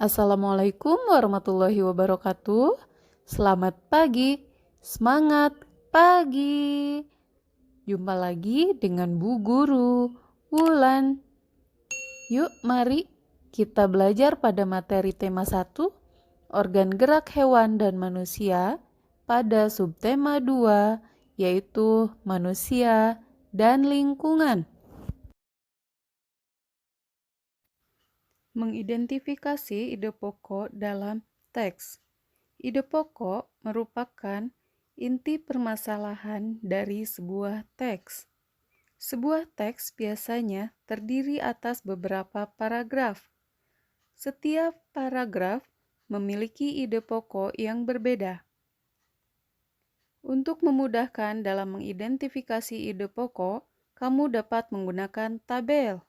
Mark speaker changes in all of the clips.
Speaker 1: Assalamualaikum warahmatullahi wabarakatuh. Selamat pagi, semangat pagi. Jumpa lagi dengan Bu Guru Wulan. Yuk mari kita belajar pada materi tema 1, organ gerak hewan dan manusia, pada subtema 2, yaitu manusia dan lingkungan. Mengidentifikasi ide pokok dalam teks. Ide pokok merupakan inti permasalahan dari sebuah teks. Sebuah teks biasanya terdiri atas beberapa paragraf. Setiap paragraf memiliki ide pokok yang berbeda. Untuk memudahkan dalam mengidentifikasi ide pokok, kamu dapat menggunakan tabel.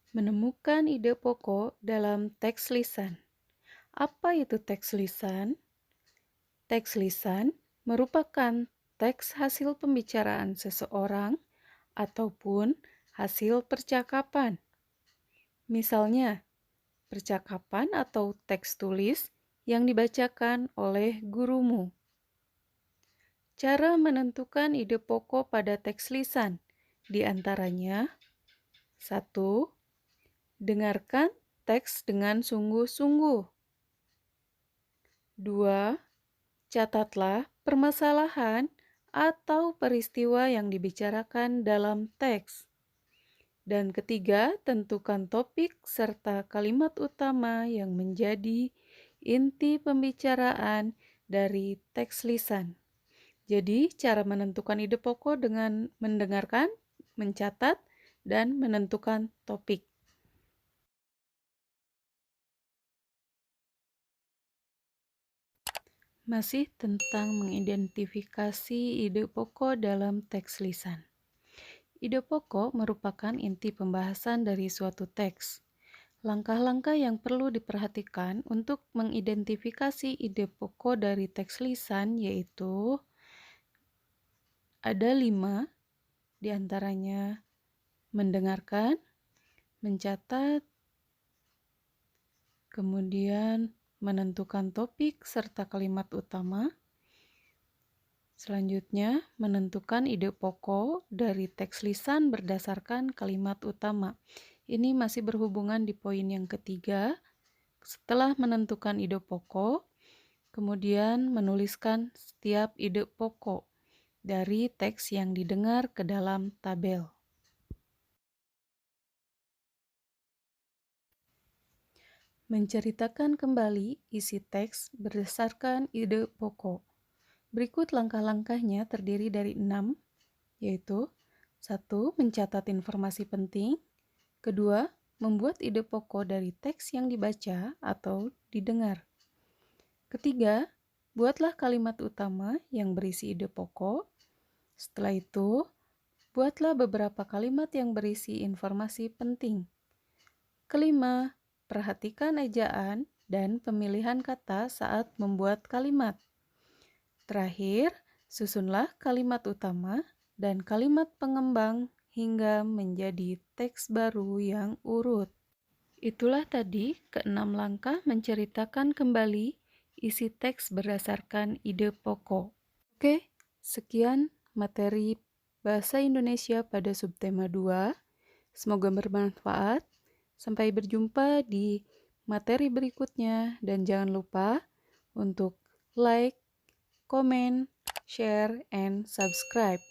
Speaker 1: Menemukan ide pokok dalam teks lisan. Apa itu teks lisan? Teks lisan merupakan teks hasil pembicaraan seseorang ataupun hasil percakapan. Misalnya, percakapan atau teks tulis yang dibacakan oleh gurumu. Cara menentukan ide pokok pada teks lisan, di antaranya 1. Dengarkan teks dengan sungguh-sungguh. 2. Catatlah permasalahan atau peristiwa yang dibicarakan dalam teks. Dan ketiga, tentukan topik serta kalimat utama yang menjadi inti pembicaraan dari teks lisan. Jadi, cara menentukan ide pokok dengan mendengarkan, mencatat, dan menentukan topik. Masih tentang mengidentifikasi ide pokok dalam teks lisan. Ide pokok merupakan inti pembahasan dari suatu teks. Langkah-langkah yang perlu diperhatikan untuk mengidentifikasi ide pokok dari teks lisan yaitu ada 5, diantaranya mendengarkan, mencatat, kemudian menentukan topik serta kalimat utama. Selanjutnya, menentukan ide pokok dari teks lisan berdasarkan kalimat utama. Ini masih berhubungan di poin yang ketiga. Setelah menentukan ide pokok, kemudian menuliskan setiap ide pokok dari teks yang didengar ke dalam tabel. Menceritakan kembali isi teks berdasarkan ide pokok. Berikut langkah-langkahnya terdiri dari 6, yaitu 1. Mencatat informasi penting. 2. Membuat ide pokok dari teks yang dibaca atau didengar. 3. Buatlah kalimat utama yang berisi ide pokok. Setelah itu, buatlah beberapa kalimat yang berisi informasi penting. 5. Perhatikan ejaan dan pemilihan kata saat membuat kalimat. Terakhir, susunlah kalimat utama dan kalimat pengembang hingga menjadi teks baru yang urut. Itulah tadi ke-6 langkah menceritakan kembali isi teks berdasarkan ide pokok. Oke, sekian materi Bahasa Indonesia pada subtema 2. Semoga bermanfaat. Sampai berjumpa di materi berikutnya dan jangan lupa untuk like, comment, share, and subscribe.